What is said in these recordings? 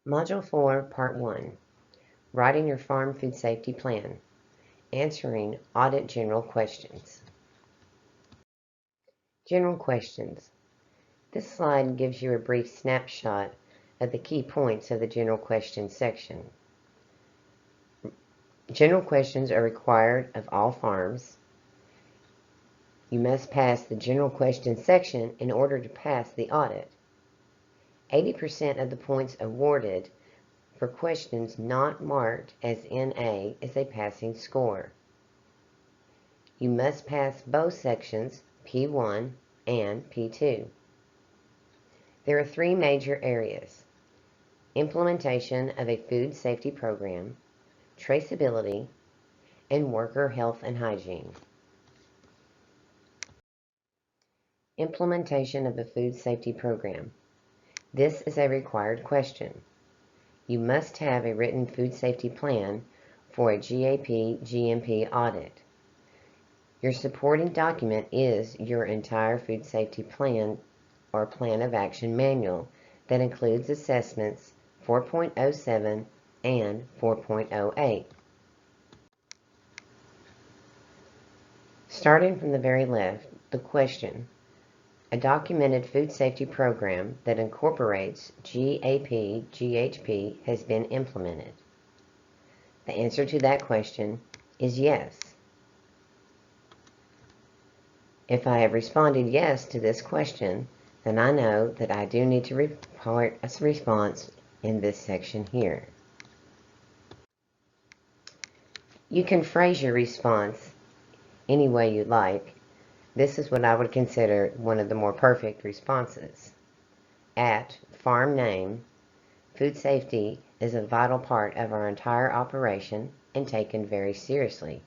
Module 4, Part 1, Writing Your Farm Food Safety Plan, Answering Audit General Questions. General Questions. This slide gives you a brief snapshot of the key points of the General Questions section. General questions are required of all farms. You must pass the General Questions section in order to pass the audit. 80% of the points awarded for questions not marked as NA is a passing score. You must pass both sections, P1 and P2. There are three major areas: implementation of a food safety program, traceability, and worker health and hygiene. Implementation of a food safety program. This is a required question. You must have a written food safety plan for a GAP/GMP audit. Your supporting document is your entire food safety plan or plan of action manual that includes assessments 4.07 and 4.08. Starting from the very left, the question: a documented food safety program that incorporates GAP/GHP has been implemented. The answer to that question is yes. If I have responded yes to this question, then I know that I do need to report a response in this section here. You can phrase your response any way you like. This is what I would consider one of the more perfect responses. At farm name, food safety is a vital part of our entire operation and taken very seriously.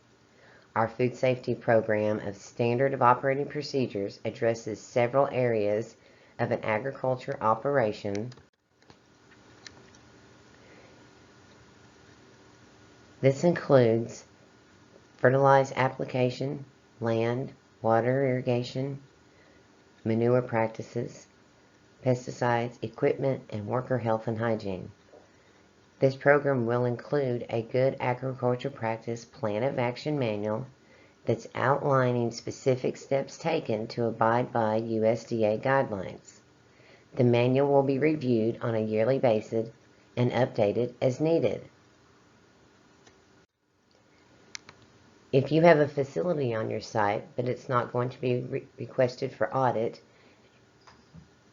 Our food safety program of standard of operating procedures addresses several areas of an agriculture operation. This includes fertilizer application, land, water irrigation, manure practices, pesticides, equipment, and worker health and hygiene. This program will include a good agriculture practice plan of action manual that's outlining specific steps taken to abide by USDA guidelines. The manual will be reviewed on a yearly basis and updated as needed. If you have a facility on your site, but it's not going to be requested for audit,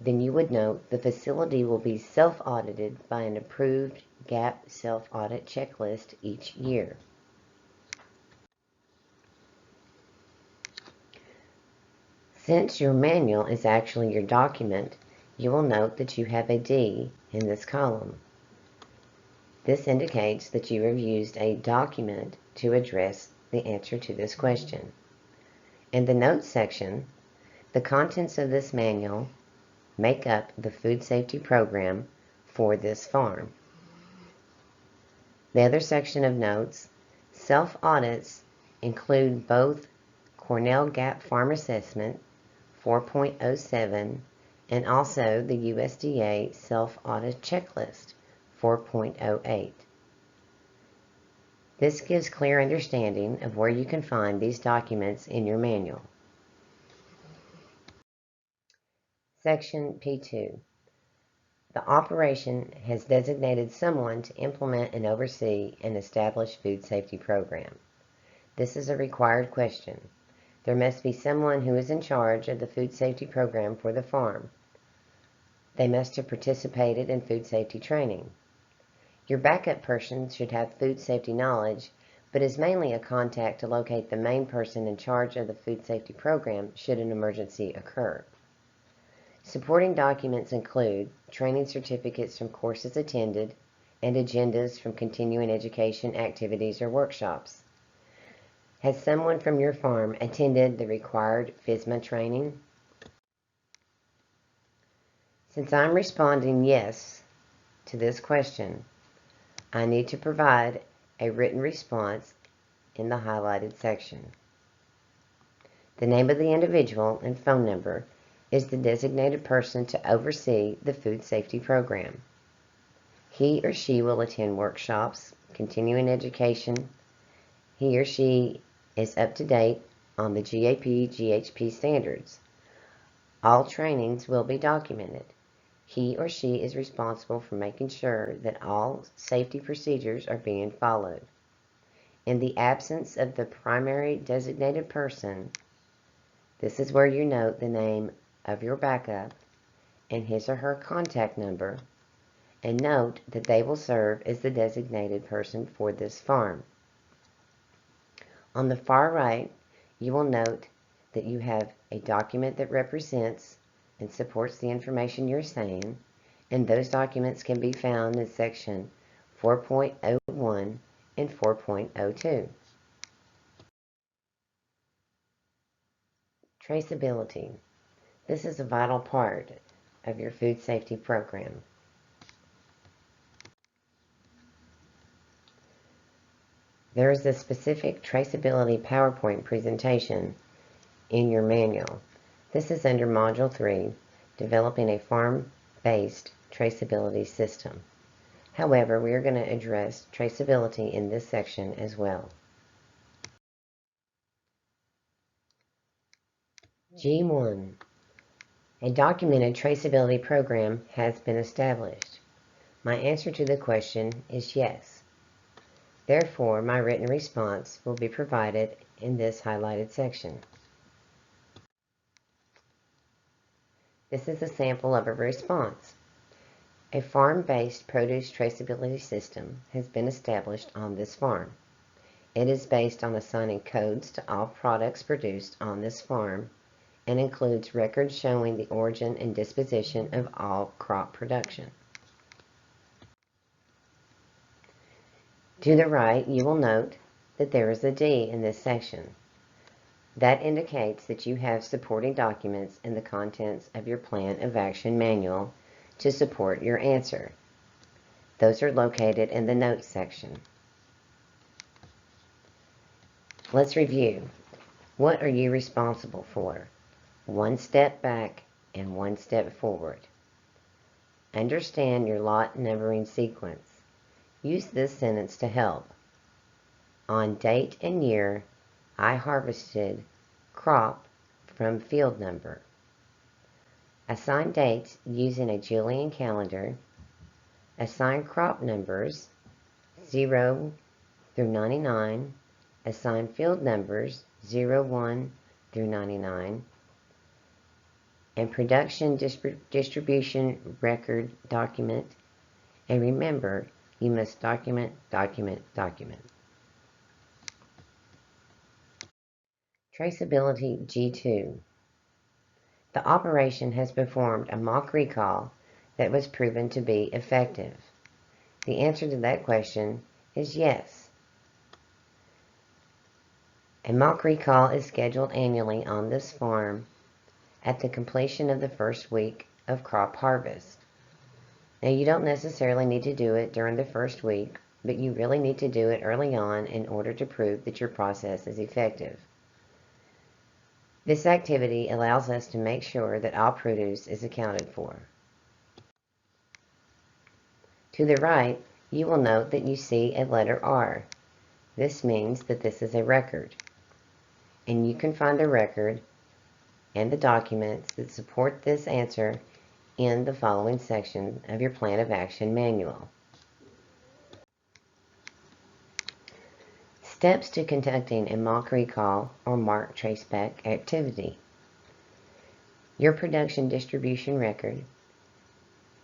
then you would note the facility will be self-audited by an approved GAP self-audit checklist each year. Since your manual is actually your document, you will note that you have a D in this column. This indicates that you have used a document to address the answer to this question. In the notes section, the contents of this manual make up the food safety program for this farm. The other section of notes, self-audits, include both Cornell GAP Farm Assessment 4.07 and also the USDA Self-Audit Checklist 4.08. This gives clear understanding of where you can find these documents in your manual. Section P2. The operation has designated someone to implement and oversee an established food safety program. This is a required question. There must be someone who is in charge of the food safety program for the farm. They must have participated in food safety training. Your backup person should have food safety knowledge, but is mainly a contact to locate the main person in charge of the food safety program should an emergency occur. Supporting documents include training certificates from courses attended and agendas from continuing education activities or workshops. Has someone from your farm attended the required FSMA training? Since I'm responding yes to this question, I need to provide a written response in the highlighted section. The name of the individual and phone number is the designated person to oversee the food safety program. He or she will attend workshops, continuing education. He or she is up to date on the GAP/GHP standards. All trainings will be documented. He or she is responsible for making sure that all safety procedures are being followed. In the absence of the primary designated person, this is where you note the name of your backup and his or her contact number, and note that they will serve as the designated person for this farm. On the far right, you will note that you have a document that represents and supports the information you're saying, and those documents can be found in section 4.01 and 4.02. Traceability. This is a vital part of your food safety program. There is a specific traceability PowerPoint presentation in your manual. This is under Module 3, Developing a Farm-Based Traceability System. However, we are going to address traceability in this section as well. G1. A documented traceability program has been established. My answer to the question is yes. Therefore, my written response will be provided in this highlighted section. This is a sample of a response. A farm-based produce traceability system has been established on this farm. It is based on assigning codes to all products produced on this farm and includes records showing the origin and disposition of all crop production. To the right, you will note that there is a D in this section. That indicates that you have supporting documents and the contents of your Plan of Action manual to support your answer. Those are located in the Notes section. Let's review. What are you responsible for? One step back and one step forward. Understand your lot numbering sequence. Use this sentence to help. On date and year, I harvested crop from field number. Assign dates using a Julian calendar. Assign crop numbers 0 through 99. Assign field numbers 01 through 99. And production distribution record document. And remember, you must document, document, document. Traceability G2. The operation has performed a mock recall that was proven to be effective. The answer to that question is yes. A mock recall is scheduled annually on this farm at the completion of the first week of crop harvest. Now, you don't necessarily need to do it during the first week, but you really need to do it early on in order to prove that your process is effective. This activity allows us to make sure that all produce is accounted for. To the right, you will note that you see a letter R. This means that this is a record. And you can find the record and the documents that support this answer in the following section of your Plan of Action manual. Steps to conducting a mock recall or mark traceback activity. Your production distribution record.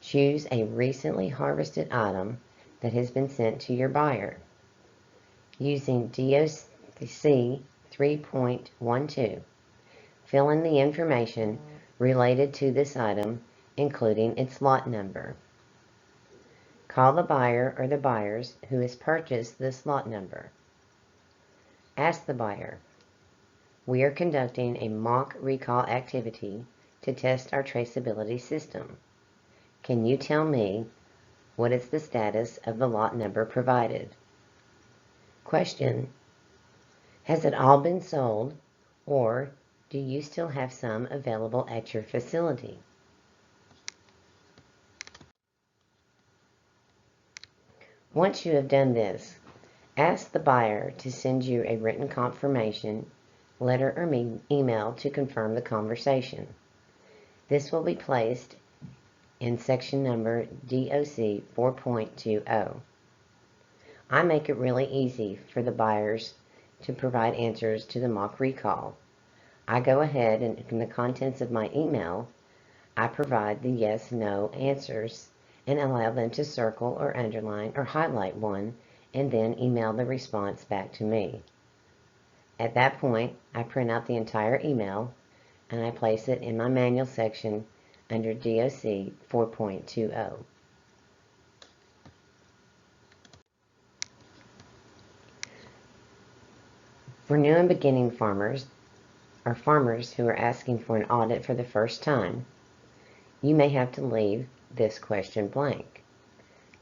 Choose a recently harvested item that has been sent to your buyer. Using DOC 3.12, fill in the information related to this item, including its lot number. Call the buyer or the buyers who has purchased this lot number. Ask the buyer, we are conducting a mock recall activity to test our traceability system. Can you tell me what is the status of the lot number provided? Question, has it all been sold, or do you still have some available at your facility? Once you have done this, ask the buyer to send you a written confirmation letter or email to confirm the conversation. This will be placed in section number DOC 4.20. I make it really easy for the buyers to provide answers to the mock recall. I go ahead and in the contents of my email, I provide the yes/no answers and allow them to circle or underline or highlight one and then email the response back to me. At that point, I print out the entire email and I place it in my manual section under DOC 4.20. For new and beginning farmers, or farmers who are asking for an audit for the first time, you may have to leave this question blank.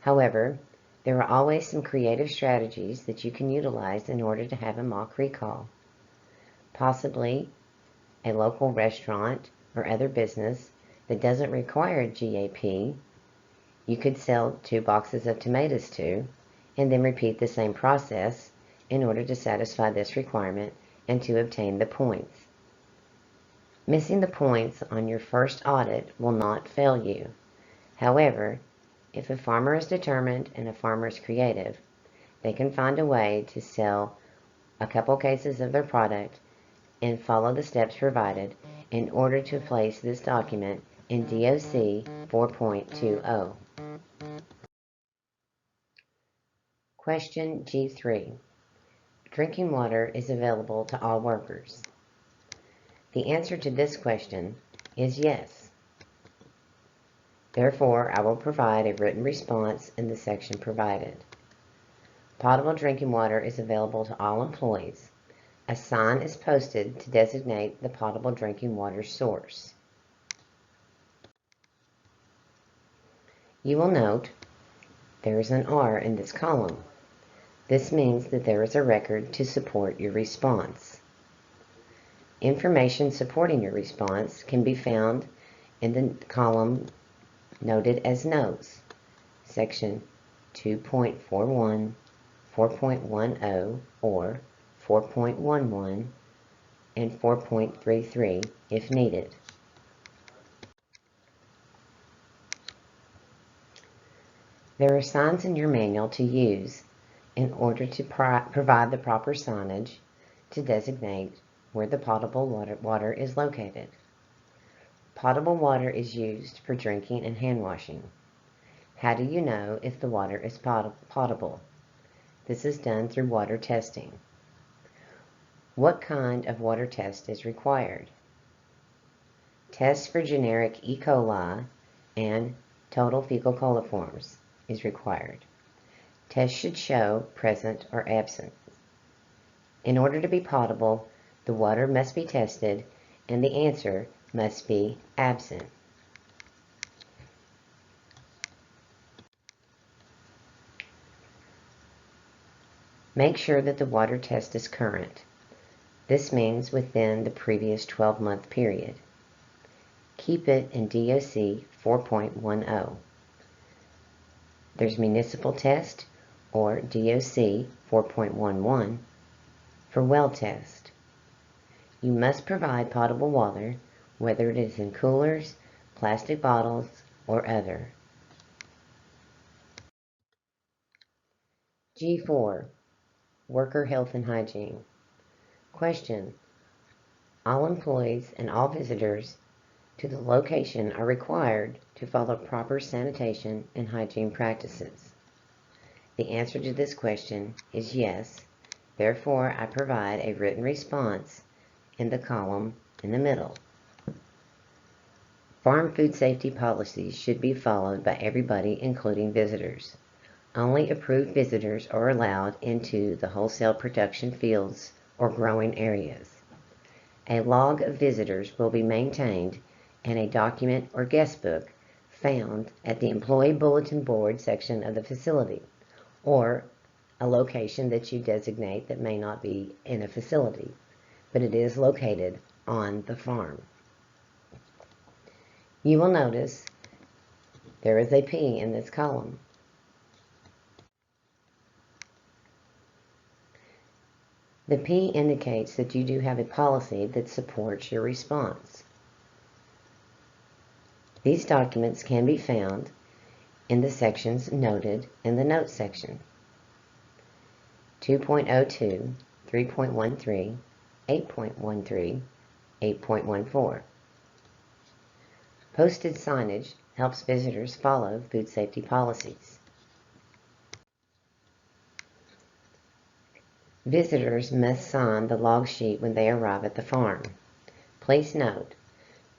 However, there are always some creative strategies that you can utilize in order to have a mock recall. Possibly a local restaurant or other business that doesn't require a GAP, you could sell 2 boxes of tomatoes to, and then repeat the same process in order to satisfy this requirement and to obtain the points. Missing the points on your first audit will not fail you. However, if a farmer is determined and a farmer is creative, they can find a way to sell a couple cases of their product and follow the steps provided in order to place this document in DOC 4.20. Question G3. Drinking water is available to all workers. The answer to this question is yes. Therefore, I will provide a written response in the section provided. Potable drinking water is available to all employees. A sign is posted to designate the potable drinking water source. You will note there is an R in this column. This means that there is a record to support your response. Information supporting your response can be found in the column noted as notes, section 2.41, 4.10, or 4.11, and 4.33 if needed. There are signs in your manual to use in order to provide the proper signage to designate where the potable water is located. Potable water is used for drinking and hand washing. How do you know if the water is potable? This is done through water testing. What kind of water test is required? Tests for generic E. coli and total fecal coliforms is required. Tests should show present or absent. In order to be potable, the water must be tested and the answer must be absent. Make sure that the water test is current. This means within the previous 12-month period. Keep it in DOC 4.10. There's municipal test or DOC 4.11 for well test. You must provide potable water, whether it is in coolers, plastic bottles, or other. G4. Worker health and hygiene. Question. All employees and all visitors to the location are required to follow proper sanitation and hygiene practices. The answer to this question is yes. Therefore, I provide a written response in the column in the middle. Farm food safety policies should be followed by everybody, including visitors. Only approved visitors are allowed into the wholesale production fields or growing areas. A log of visitors will be maintained and a document or guest book found at the Employee Bulletin Board section of the facility, or a location that you designate that may not be in a facility, but it is located on the farm. You will notice there is a P in this column. The P indicates that you do have a policy that supports your response. These documents can be found in the sections noted in the Notes section. 2.02, 3.13, 8.13, 8.14. Posted signage helps visitors follow food safety policies. Visitors must sign the log sheet when they arrive at the farm. Please note,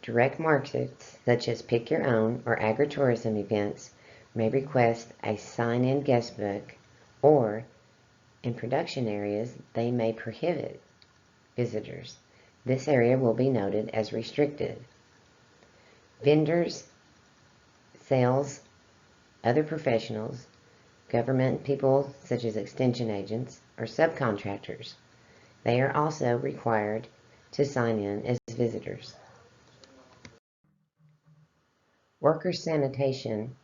direct markets such as Pick Your Own or agritourism events may request a sign-in guest book, or in production areas they may prohibit visitors. This area will be noted as restricted. Vendors, sales, other professionals, government people such as extension agents, or subcontractors, they are also required to sign in as visitors. Worker sanitation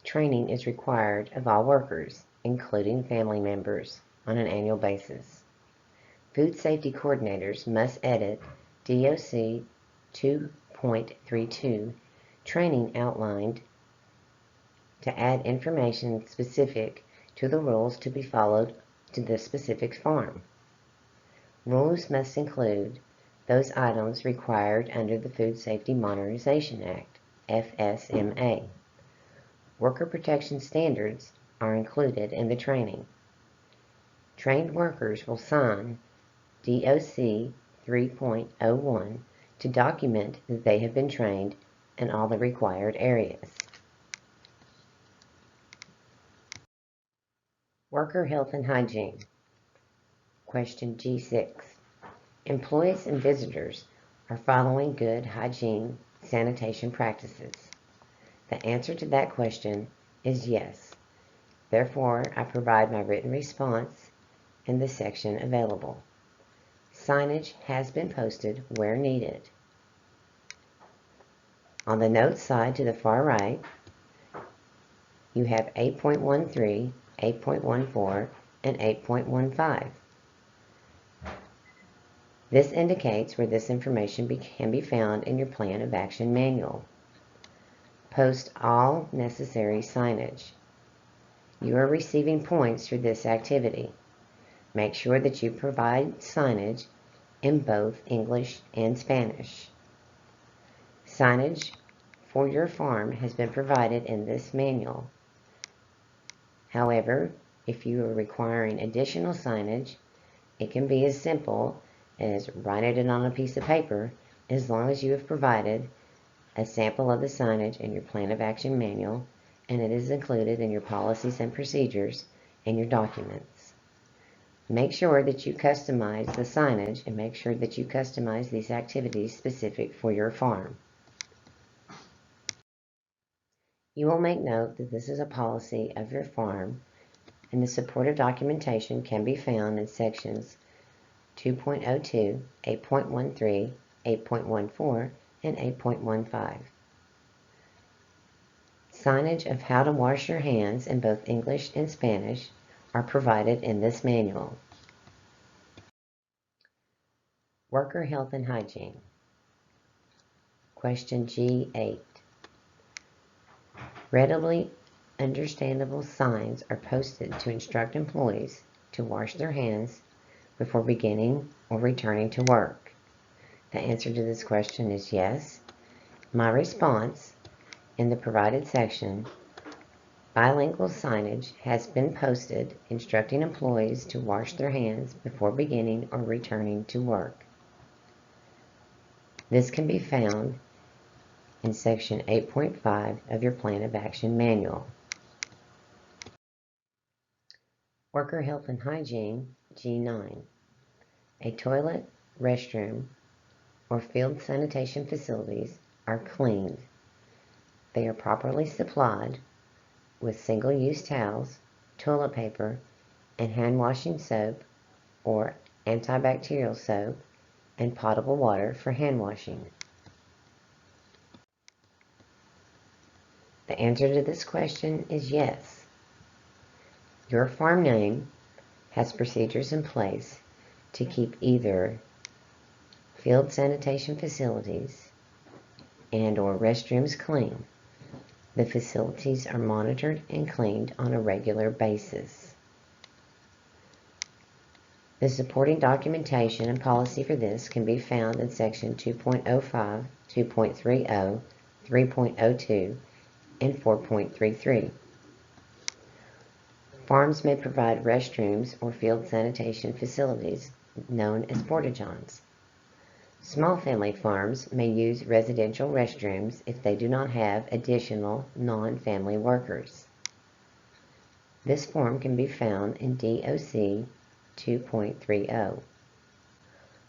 training is required of all workers, including family members, on an annual basis. Food safety coordinators must edit DOC 2.32 training outlined to add information specific to the rules to be followed to the specific farm. Rules must include those items required under the Food Safety Modernization Act, FSMA. Worker protection standards are included in the training. Trained workers will sign DOC 3.01 to document that they have been trained in all the required areas. Worker health and hygiene. Question G6. Employees and visitors are following good hygiene sanitation practices. The answer to that question is yes. Therefore, I provide my written response in the section available. Signage has been posted where needed. On the notes side to the far right, you have 8.13, 8.14, and 8.15. This indicates where this information can be found in your Plan of Action Manual. Post all necessary signage. You are receiving points for this activity. Make sure that you provide signage in both English and Spanish. Signage for your farm has been provided in this manual. However, if you are requiring additional signage, it can be as simple as writing it on a piece of paper, as long as you have provided a sample of the signage in your Plan of Action Manual and it is included in your policies and procedures and your documents. Make sure that you customize the signage and make sure that you customize these activities specific for your farm. You will make note that this is a policy of your farm, and the supportive documentation can be found in sections 2.02, 8.13, 8.14, and 8.15. Signage of how to wash your hands in both English and Spanish are provided in this manual. Worker health and hygiene. Question G8. Readily understandable signs are posted to instruct employees to wash their hands before beginning or returning to work. The answer to this question is yes. My response in the provided section, bilingual signage has been posted instructing employees to wash their hands before beginning or returning to work. This can be found in section 8.5 of your Plan of Action Manual. Worker health and hygiene, G9. A toilet, restroom, or field sanitation facilities are cleaned. They are properly supplied with single-use towels, toilet paper, and hand-washing soap or antibacterial soap and potable water for hand washing. The answer to this question is yes. Your farm name has procedures in place to keep either field sanitation facilities and/or restrooms clean. The facilities are monitored and cleaned on a regular basis. The supporting documentation and policy for this can be found in Section 2.05, 2.30, 3.02, and 4.33. Farms may provide restrooms or field sanitation facilities known as porta-johns. Small family farms may use residential restrooms if they do not have additional non-family workers. This form can be found in DOC 2.30.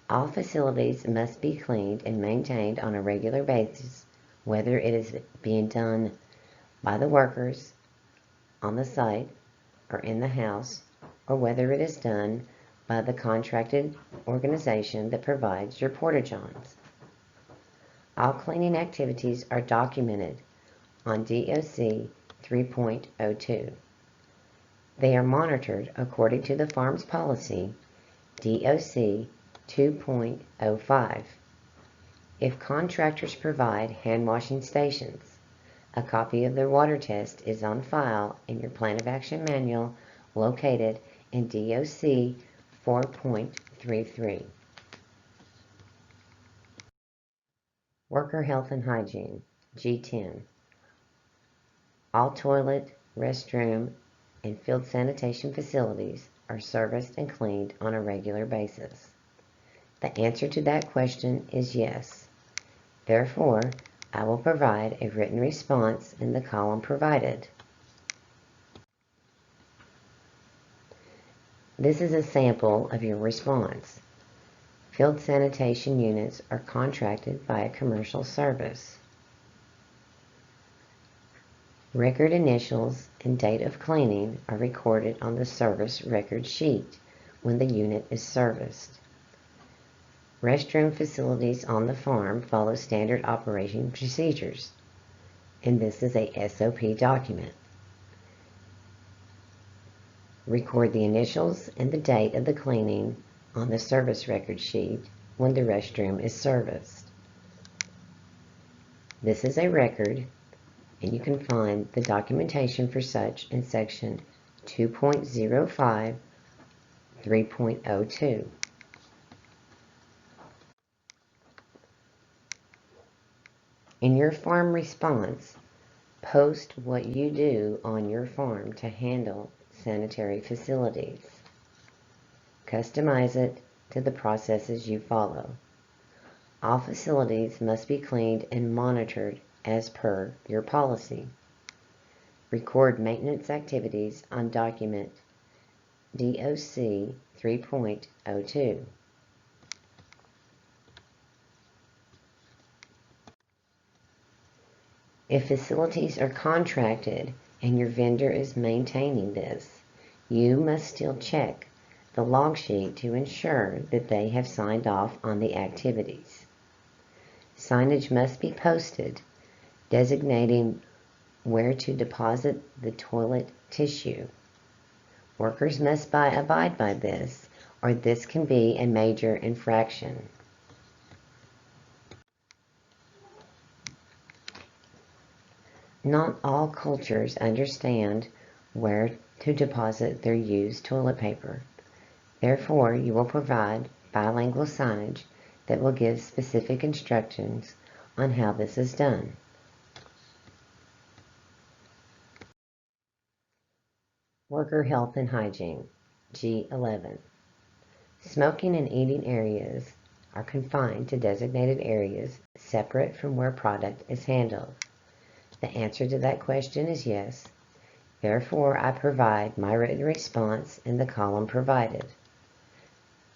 All facilities must be cleaned and maintained on a regular basis, whether it is being done by the workers on the site or in the house, or whether it is done by the contracted organization that provides your porta-johns. All cleaning activities are documented on DOC 3.02. They are monitored according to the farm's policy, DOC 2.05. If contractors provide hand washing stations, a copy of their water test is on file in your Plan of Action Manual located in DOC 4.33. Worker Health and Hygiene, G10. All toilet, restroom, and field sanitation facilities are serviced and cleaned on a regular basis. The answer to that question is yes. Therefore, I will provide a written response in the column provided. This is a sample of your response. Field sanitation units are contracted by a commercial service. Record initials and date of cleaning are recorded on the service record sheet when the unit is serviced. Restroom facilities on the farm follow standard operation procedures, and this is a SOP document. Record the initials and the date of the cleaning on the service record sheet when the restroom is serviced. This is a record, and you can find the documentation for such in Section 2.05, 3.02. In your farm response, post what you do on your farm to handle sanitary facilities. Customize it to the processes you follow. All facilities must be cleaned and monitored as per your policy. Record maintenance activities on document DOC 3.02. If facilities are contracted and your vendor is maintaining this, you must still check the log sheet to ensure that they have signed off on the activities. Signage must be posted designating where to deposit the toilet tissue. Workers must abide by this, or this can be a major infraction. Not all cultures understand where to deposit their used toilet paper. Therefore, you will provide bilingual signage that will give specific instructions on how this is done. Worker Health and Hygiene, G11. Smoking and eating areas are confined to designated areas separate from where product is handled. The answer to that question is yes. Therefore, I provide my written response in the column provided.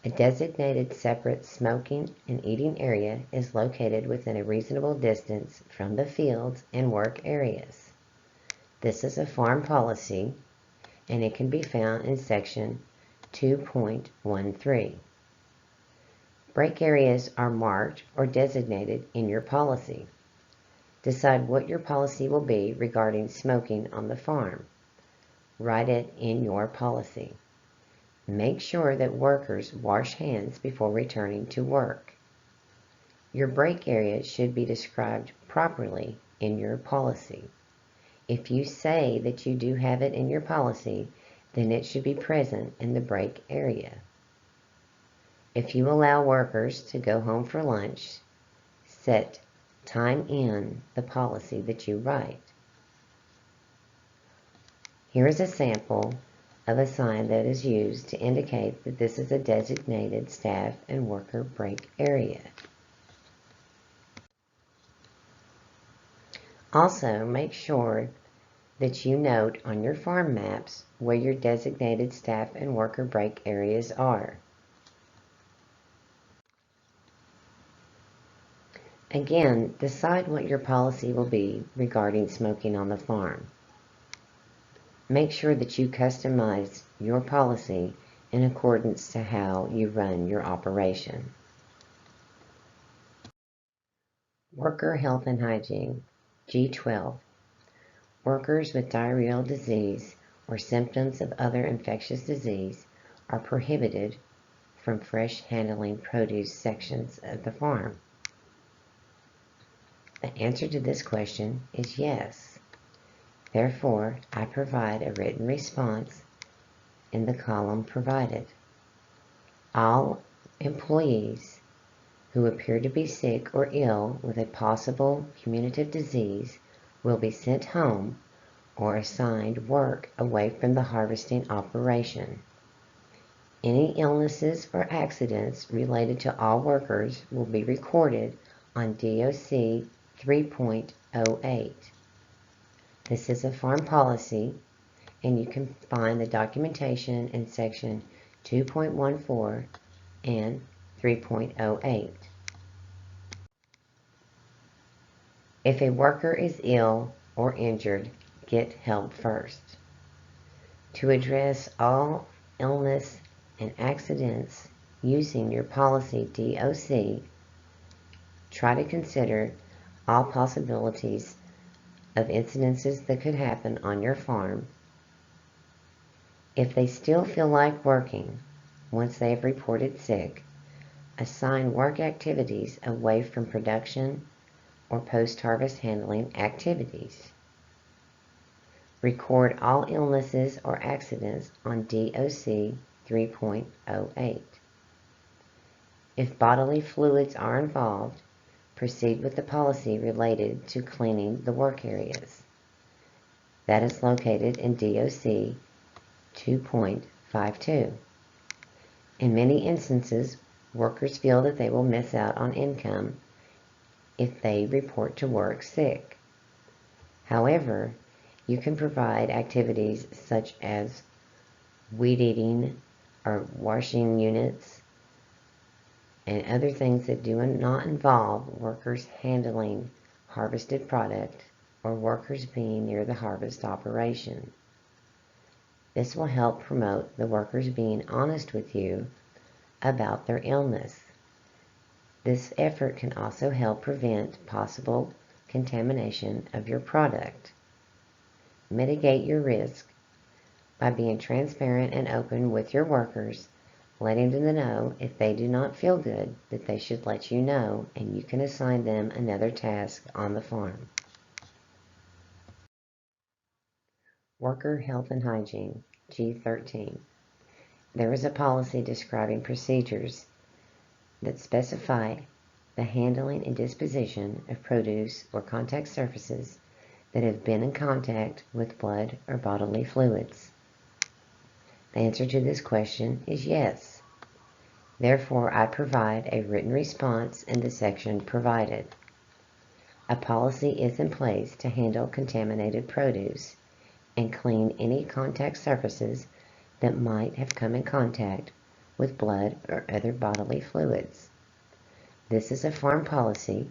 A designated separate smoking and eating area is located within a reasonable distance from the fields and work areas. This is a farm policy, and it can be found in Section 2.13. Break areas are marked or designated in your policy. Decide what your policy will be regarding smoking on the farm. Write it in your policy. Make sure that workers wash hands before returning to work. Your break area should be described properly in your policy. If you say that you do have it in your policy, then it should be present in the break area. If you allow workers to go home for lunch, set time in the policy that you write. Here is a sample of a sign that is used to indicate that this is a designated staff and worker break area. Also, make sure that you note on your farm maps where your designated staff and worker break areas are. Again, decide what your policy will be regarding smoking on the farm. Make sure that you customize your policy in accordance to how you run your operation. Worker Health and Hygiene, G12. Workers with diarrheal disease or symptoms of other infectious disease are prohibited from fresh handling produce sections of the farm. The answer to this question is yes. Therefore, I provide a written response in the column provided. All employees who appear to be sick or ill with a possible communicable disease will be sent home or assigned work away from the harvesting operation. Any illnesses or accidents related to all workers will be recorded on DOC 3.08. This is a farm policy, and you can find the documentation in section 2.14 and 3.08. If a worker is ill or injured, get help first. To address all illness and accidents using your policy DOC, try to consider all possibilities of incidences that could happen on your farm. If they still feel like working once they have reported sick, assign work activities away from production or post-harvest handling activities. Record all illnesses or accidents on DOC 3.08. If bodily fluids are involved, proceed with the policy related to cleaning the work areas. That is located in DOC 2.52. In many instances, workers feel that they will miss out on income if they report to work sick. However, you can provide activities such as weed eating or washing units and other things that do not involve workers handling harvested product or workers being near the harvest operation. This will help promote the workers being honest with you about their illness. This effort can also help prevent possible contamination of your product. Mitigate your risk by being transparent and open with your workers, letting them know if they do not feel good that they should let you know, and you can assign them another task on the farm. Worker Health and Hygiene, G13. There is a policy describing procedures that specify the handling and disposition of produce or contact surfaces that have been in contact with blood or bodily fluids. The answer to this question is yes. Therefore, I provide a written response in the section provided. A policy is in place to handle contaminated produce and clean any contact surfaces that might have come in contact with blood or other bodily fluids. This is a farm policy,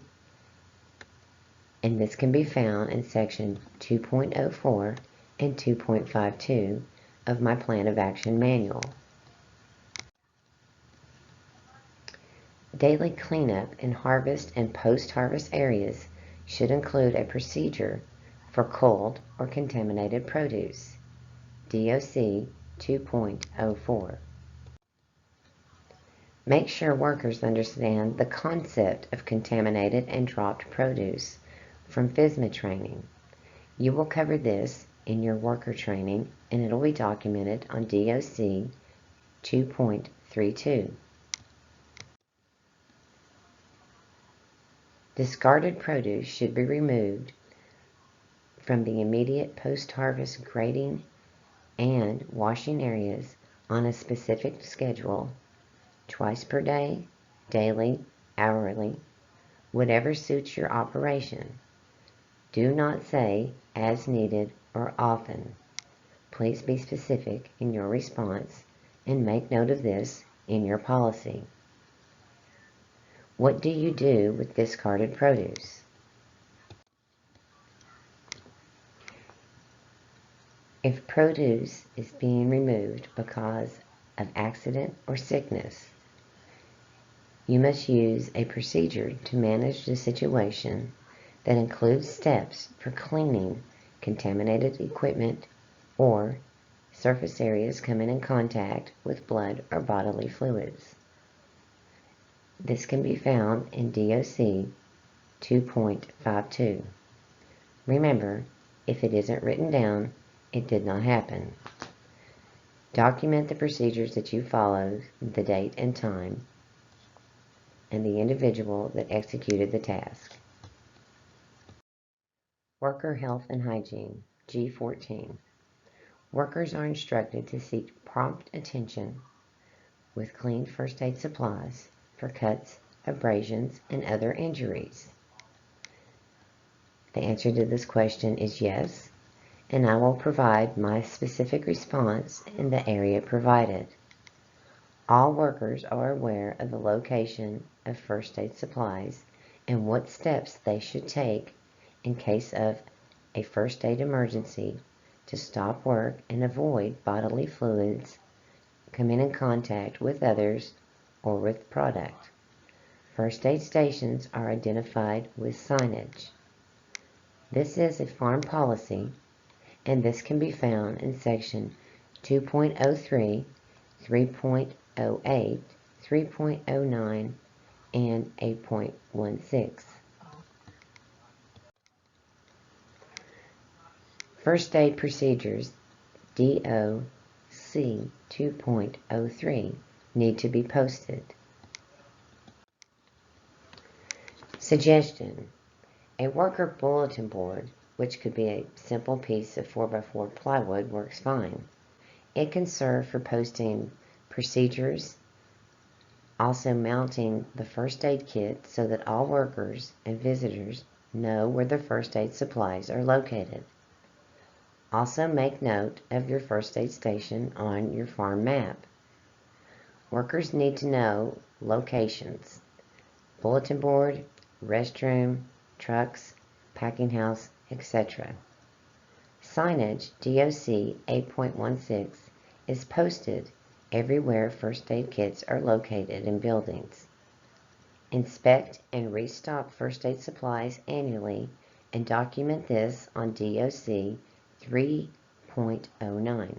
and this can be found in section 2.04 and 2.52 of my Plan of Action Manual. Daily cleanup in harvest and post-harvest areas should include a procedure for cold or contaminated produce. DOC 2.04. Make sure workers understand the concept of contaminated and dropped produce from FSMA training. You will cover this in your worker training, and it'll be documented on DOC 2.32. Discarded produce should be removed from the immediate post-harvest grading and washing areas on a specific schedule, twice per day, daily, hourly, whatever suits your operation. Do not say as needed or often. Please be specific in your response and make note of this in your policy. What do you do with discarded produce? If produce is being removed because of accident or sickness, you must use a procedure to manage the situation that includes steps for cleaning contaminated equipment or surface areas coming in contact with blood or bodily fluids. This can be found in DOC 2.52. Remember, if it isn't written down, it did not happen. Document the procedures that you followed, the date and time, and the individual that executed the task. Worker Health and Hygiene, G14. Workers are instructed to seek prompt attention with clean first aid supplies for cuts, abrasions, and other injuries. The answer to this question is yes, and I will provide my specific response in the area provided. All workers are aware of the location of first aid supplies and what steps they should take in case of a first aid emergency to stop work and avoid bodily fluids coming in contact with others or with product. First aid stations are identified with signage. This is a farm policy, and this can be found in section 2.03, 3.08, 3.09, and 8.16. First aid procedures, DOC 2.03, need to be posted. Suggestion: a worker bulletin board, which could be a simple piece of 4x4 plywood, works fine. It can serve for posting procedures, also mounting the first aid kit so that all workers and visitors know where the first aid supplies are located. Also make note of your first aid station on your farm map. Workers need to know locations: bulletin board, restroom, trucks, packing house, etc. Signage, DOC 8.16, is posted everywhere first aid kits are located in buildings. Inspect and restock first aid supplies annually and document this on DOC 3.09.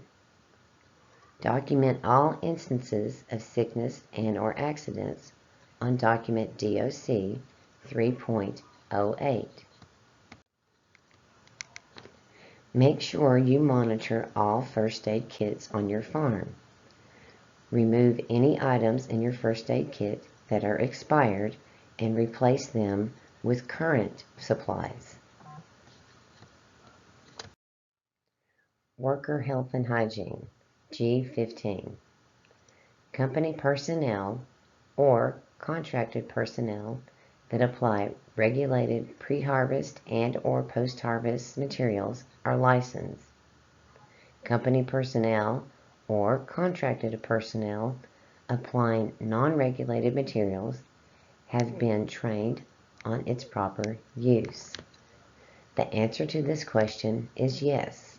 Document all instances of sickness and or accidents on document DOC 3.08. Make sure you monitor all first aid kits on your farm. Remove any items in your first aid kit that are expired and replace them with current supplies. Worker Health and Hygiene, G15. Company personnel or contracted personnel that apply regulated pre-harvest and or post-harvest materials are licensed. Company personnel or contracted personnel applying non-regulated materials have been trained on its proper use. The answer to this question is yes.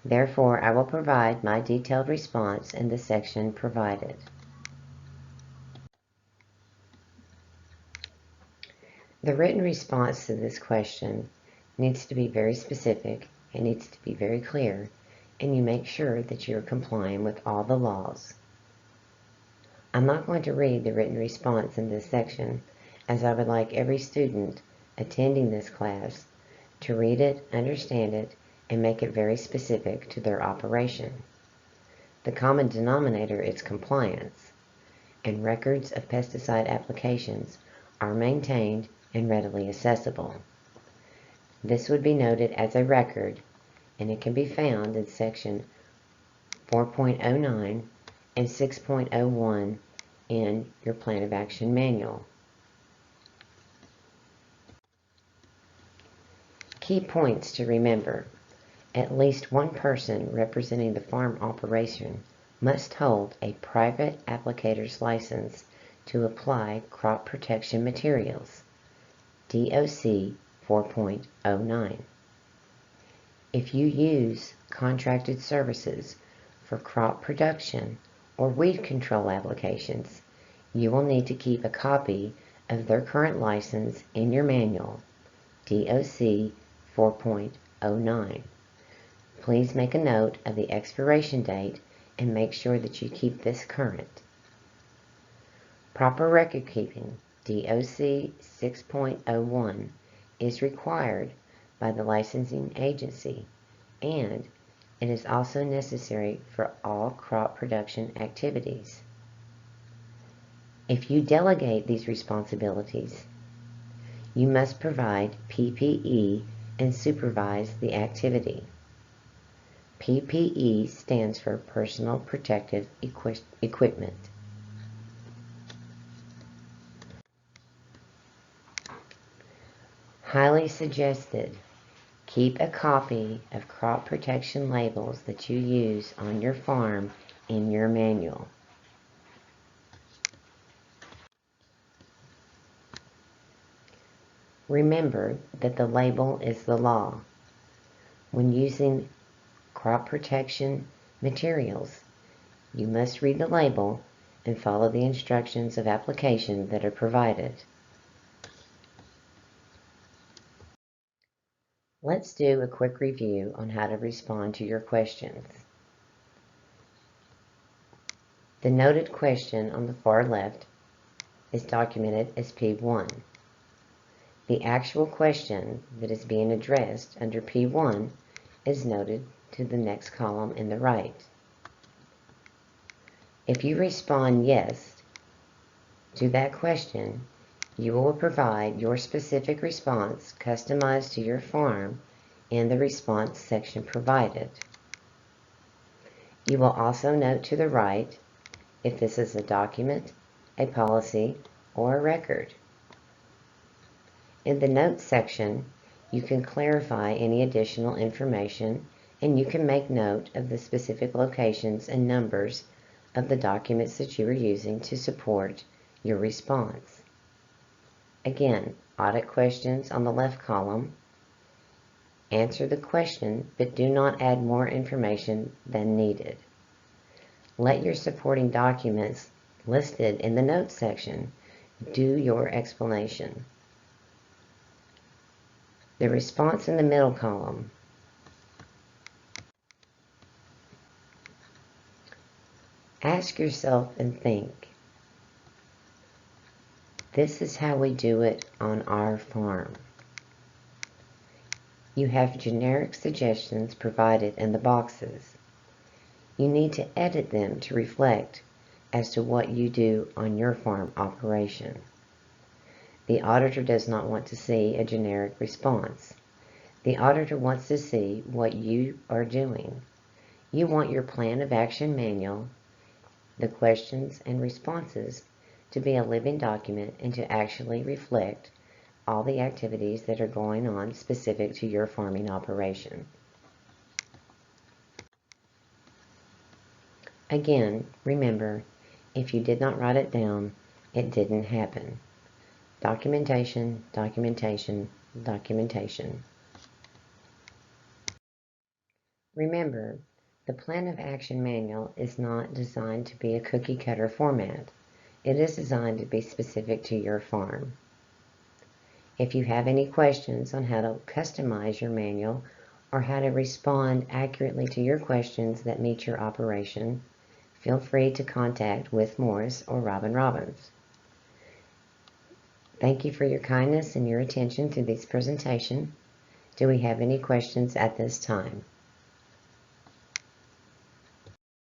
Therefore, I will provide my detailed response in the section provided. The written response to this question needs to be very specific and needs to be very clear, and you make sure that you're complying with all the laws. I'm not going to read the written response in this section, as I would like every student attending this class to read it, understand it, and make it very specific to their operation. The common denominator is compliance, and records of pesticide applications are maintained and readily accessible. This would be noted as a record, and it can be found in section 4.09 and 6.01 in your Plan of Action Manual. Key points to remember. At least one person representing the farm operation must hold a private applicator's license to apply crop protection materials, DOC 4.09. If you use contracted services for crop production or weed control applications, you will need to keep a copy of their current license in your manual, DOC 4.09. Please make a note of the expiration date and make sure that you keep this current. Proper record keeping, DOC 6.01, is required by the licensing agency, and it is also necessary for all crop production activities. If you delegate these responsibilities, you must provide PPE and supervise the activity. PPE stands for Personal Protective Equipment. Highly suggested. Keep a copy of crop protection labels that you use on your farm in your manual. Remember that the label is the law. When using crop protection materials, you must read the label and follow the instructions of application that are provided. Let's do a quick review on how to respond to your questions. The noted question on the far left is documented as P1. The actual question that is being addressed under P1 is noted to the next column in the right. If you respond yes to that question, you will provide your specific response customized to your farm in the response section provided. You will also note to the right if this is a document, a policy, or a record. In the notes section, you can clarify any additional information, and you can make note of the specific locations and numbers of the documents that you are using to support your response. Again, audit questions on the left column. Answer the question, but do not add more information than needed. Let your supporting documents listed in the notes section do your explanation. The response in the middle column. Ask yourself and think, this is how we do it on our farm. You have generic suggestions provided in the boxes. You need to edit them to reflect as to what you do on your farm operation. The auditor does not want to see a generic response. The auditor wants to see what you are doing. You want your plan of action manual, the questions and responses, to be a living document and to actually reflect all the activities that are going on specific to your farming operation. Again, remember, if you did not write it down, it didn't happen. Documentation, documentation, documentation. Remember, the Plan of Action Manual is not designed to be a cookie-cutter format. It is designed to be specific to your farm. If you have any questions on how to customize your manual or how to respond accurately to your questions that meet your operation, feel free to contact With Morris or Robin Robbins. Thank you for your kindness and your attention through this presentation. Do we have any questions at this time?